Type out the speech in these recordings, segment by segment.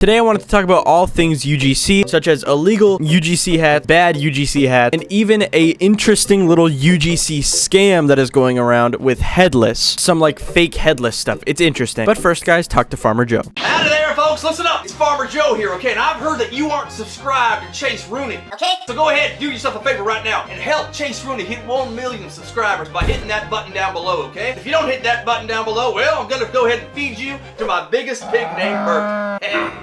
Today I wanted to talk about all things UGC, such as illegal UGC hats, bad UGC hats, and even a interesting little UGC scam that is going around with headless. Some like fake headless stuff. It's interesting. But first, guys, talk to Farmer Joe. Howdy there, folks. Listen up. It's Farmer Joe here, okay? And I've heard that you aren't subscribed to Chaseroony. Okay. So go ahead and do yourself a favor right now and help Chaseroony hit 1 million subscribers by hitting that button down below, okay? If you don't hit that button down below, well, I'm gonna go ahead and feed you to my biggest big name burger.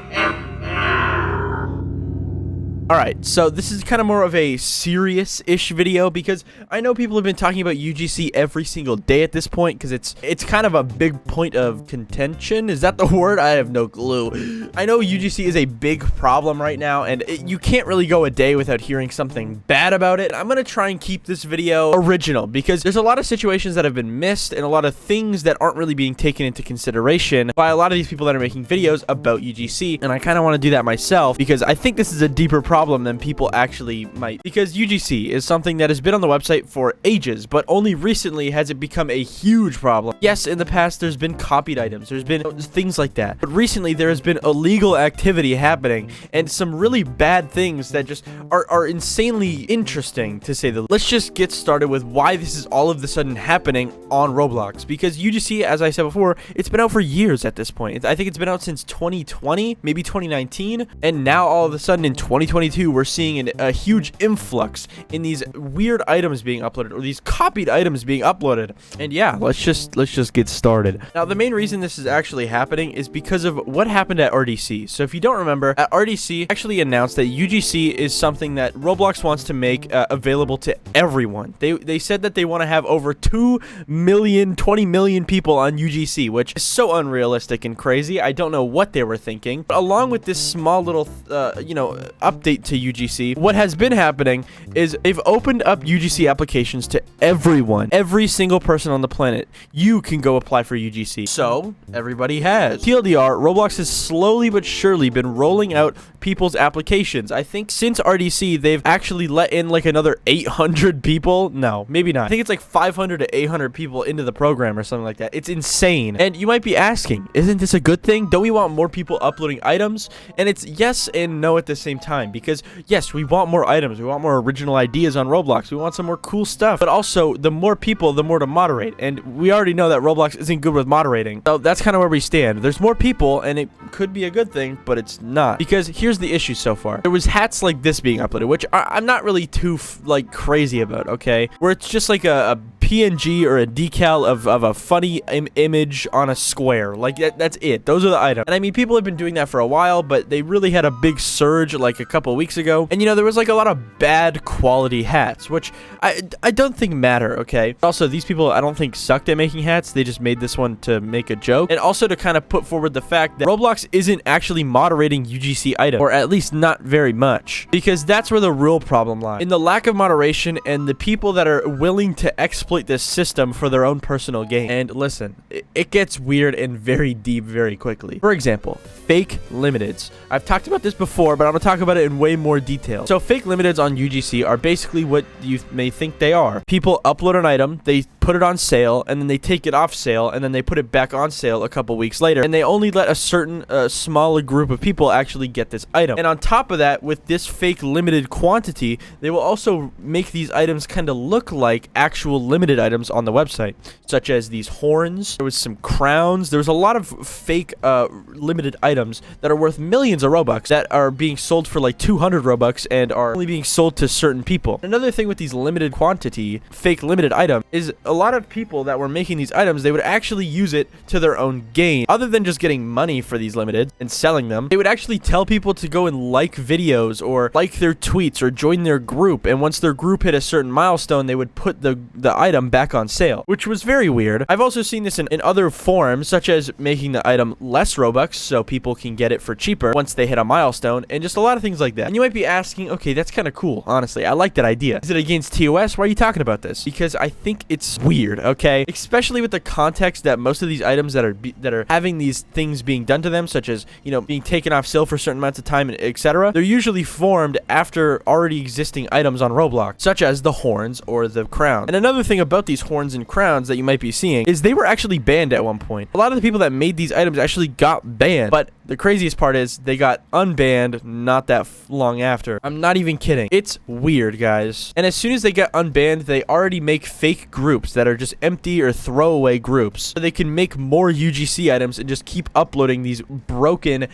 Alright, so this is kind of more of a serious-ish video because I know people have been talking about UGC every single day at this point because it's kind of a big point of contention. Is that the word? I have no clue. I know UGC is a big problem right now and you can't really go a day without hearing something bad about it. I'm going to try and keep this video original because there's a lot of situations that have been missed and a lot of things that aren't really being taken into consideration by a lot of these people that are making videos about UGC, and I kind of want to do that myself because I think this is a deeper problem than people actually might, because UGC is something that has been on the website for ages, but only recently has it become a huge problem. Yes, in the past there's been copied items, there's been things like that, but recently there has been illegal activity happening and some really bad things that just are insanely interesting, to say the least. Let's just get started with why this is all of a sudden happening on Roblox, because UGC, as I said before, it's been out for years at this point. I think it's been out since 2020, maybe 2019, and now all of a sudden in 2022 we're seeing a huge influx in these weird items being uploaded, or these copied items being uploaded. And yeah, let's just get started. Now, the main reason this is actually happening is because of what happened at RDC. So if you don't remember, at RDC actually announced that UGC is something that Roblox wants to make available to everyone. They said that they want to have over 20 million people on UGC, which is so unrealistic and crazy. I don't know what they were thinking. But along with this small little update to UGC, what has been happening is they've opened up UGC applications to everyone, every single person on the planet. You can go apply for UGC. So everybody has. TLDR, Roblox has slowly but surely been rolling out people's applications. I think since RDC, they've actually let in like another 800 people. No, maybe not. I think it's like 500 to 800 people into the program or something like that. It's insane. And you might be asking, isn't this a good thing? Don't we want more people uploading items? And it's yes and no at the same time, because yes, we want more items, we want more original ideas on Roblox, we want some more cool stuff, but also the more people, the more to moderate, and we already know that Roblox isn't good with moderating. So that's kind of where we stand. There's more people and it could be a good thing, but it's not, because here's the issue so far. There was hats like this being uploaded, which I'm not really too like crazy about, okay, where it's just like a PNG or a decal of a funny image on a square. Like that's it. Those are the items. And I mean, people have been doing that for a while, but they really had a big surge like a couple weeks ago. And you know, there was like a lot of bad quality hats, which I don't think matter, okay? Also, these people I don't think sucked at making hats. They just made this one to make a joke. And also to kind of put forward the fact that Roblox isn't actually moderating UGC items, or at least not very much, because that's where the real problem lies. In the lack of moderation and the people that are willing to exploit this system for their own personal gain. And listen, it gets weird and very deep very quickly. For example, fake limiteds. I've talked about this before, but I'm gonna talk about it in way more detail. So fake limiteds on UGC are basically what you may think they are. People upload an item, they put it on sale, and then they take it off sale, and then they put it back on sale a couple weeks later, and they only let a certain smaller group of people actually get this item. And on top of that, with this fake limited quantity, they will also make these items kind of look like actual limited items on the website, such as these horns. There was some crowns. There was a lot of fake limited items that are worth millions of Robux that are being sold for like 200 Robux and are only being sold to certain people. Another thing with these limited quantity fake limited items is a lot of people that were making these items, they would actually use it to their own gain. Other than just getting money for these limited and selling them, they would actually tell people to go and like videos or like their tweets or join their group, and once their group hit a certain milestone, they would put the item back on sale, which was very weird. I've also seen this in other forms, such as making the item less Robux so people can get it for cheaper once they hit a milestone, and just a lot of things like that. And you might be asking, okay, that's kind of cool. Honestly, I like that idea. Is it against TOS? Why are you talking about this? Because I think it's weird, okay? Especially with the context that most of these items that are having these things being done to them, such as, you know, being taken off sale for certain amounts of time, etc. They're usually formed after already existing items on Roblox, such as the horns or the crown. And another thing about these horns and crowns that you might be seeing is they were actually banned at one point. A lot of the people that made these items actually got banned, but the craziest part is they got unbanned not that long after. I'm not even kidding. It's weird, guys. And as soon as they get unbanned, they already make fake groups that are just empty or throwaway groups, so they can make more UGC items and just keep uploading these broken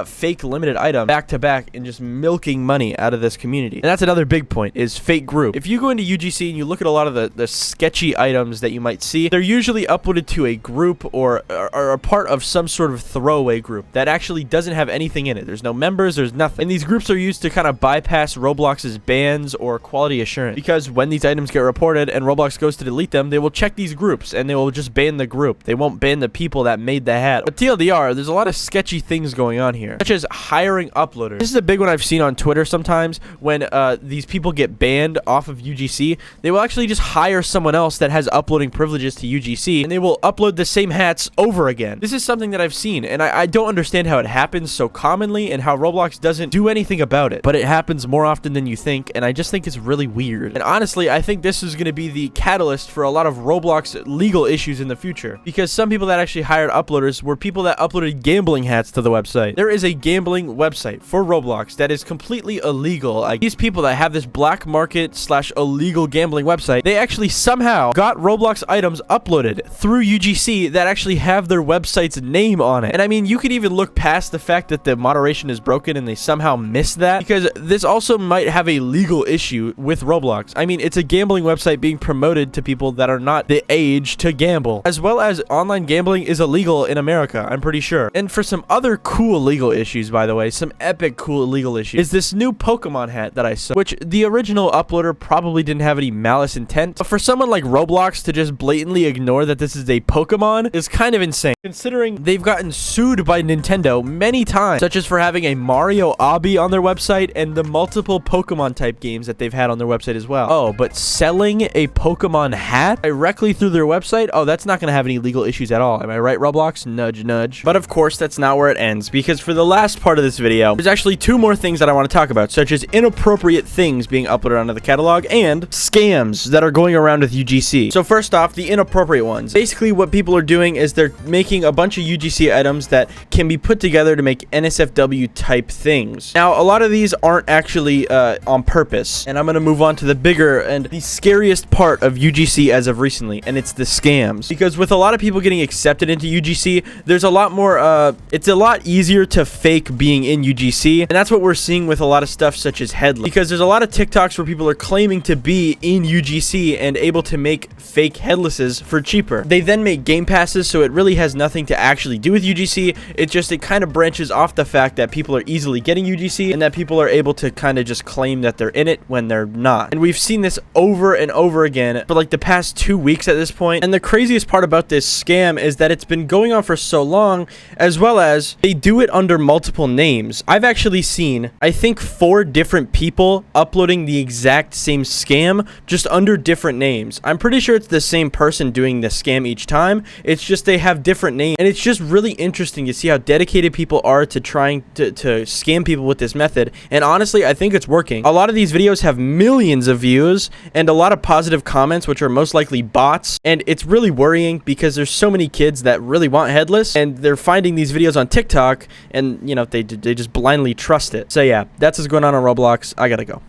fake limited items back to back and just milking money out of this community. And that's another big point, is fake group. If you go into UGC and you look at a lot of the sketchy items that you might see, they're usually uploaded to a group or are a part of some sort of throwaway group that actually doesn't have anything in it. There's no members, there's nothing. And these groups are used to kind of bypass Roblox's bans or quality assurance, because when these items get reported and Roblox goes to delete them, they will check these groups and they will just ban the group. They won't ban the people that made the hat. But TLDR, there's a lot of sketchy things going on here, such as hiring uploaders. This is a big one I've seen on Twitter sometimes. When these people get banned off of UGC, they will actually just hire someone else that has uploading privileges to UGC, and they will upload the same hats over again. This is something that I've seen, and I don't understand how it happens so commonly and how Roblox doesn't do anything about it, but it happens more often than you think, and I just think it's really weird. And honestly, I think this is going to be the catalyst for a lot of Roblox legal issues in the future, because some people that actually hired uploaders were people that uploaded gambling hats to the website. There is a gambling website for Roblox that is completely illegal. Like, these people that have this black market / illegal gambling website, they actually somehow got Roblox items uploaded through UGC that actually have their website's name on it. And I mean, you could even look past the fact that the moderation is broken and they somehow missed that, because this also might have a legal issue with Roblox. I mean, it's a gambling website being promoted to people that are not the age to gamble, as well as online gambling is illegal in America, I'm pretty sure. And for some other cool legal issues, by the way, some epic cool legal issues, is this new Pokemon hat that I saw, which the original uploader probably didn't have any malice intent, but for someone like Roblox to just blatantly ignore that this is a Pokemon is kind of insane, considering they've gotten sued by Nintendo many times, such as for having a Mario obby on their website and the multiple Pokemon type games that they've had on their website as well. Oh, but selling a Pokemon hat directly through their website? Oh, that's not going to have any legal issues at all. Am I right, Roblox? Nudge, nudge. But of course, that's not where it ends, because for the last part of this video, there's actually two more things that I want to talk about, such as inappropriate things being uploaded onto the catalog and scams that are going around with UGC. So first off, the inappropriate ones. Basically, what people are doing is they're making a bunch of UGC items that can be put together to make NSFW type things. Now, a lot of these aren't actually on purpose, and I'm going to move on to the bigger and the scariest part of UGC as of recently, and it's the scams. Because with a lot of people getting accepted into UGC, there's a lot more, it's a lot easier to fake being in UGC, and that's what we're seeing with a lot of stuff such as Headless. Because there's a lot of TikToks where people are claiming to be in UGC and able to make fake headlesses for cheaper. They then make game passes, so it really has nothing to actually do with UGC. It kind of branches off the fact that people are easily getting UGC and that people are able to kind of just claim that they're in it when they're not. And we've seen this over and over again for like the past 2 weeks at this point. And the craziest part about this scam is that it's been going on for so long, as well as they do it under multiple names. I've actually seen, I think, 4 different people uploading the exact same scam, just under different names. I'm pretty sure it's the same person doing the scam each time. It's just they have different names, and it's just really interesting to see how dedicated people are to trying to scam people with this method. And honestly, I think it's working. A lot of these videos have millions of views and a lot of positive comments, which are most likely bots, and it's really worrying because there's so many kids that really want Headless, and they're finding these videos on TikTok, and you know, they just blindly trust it. So yeah, that's what's going on Roblox. I gotta go.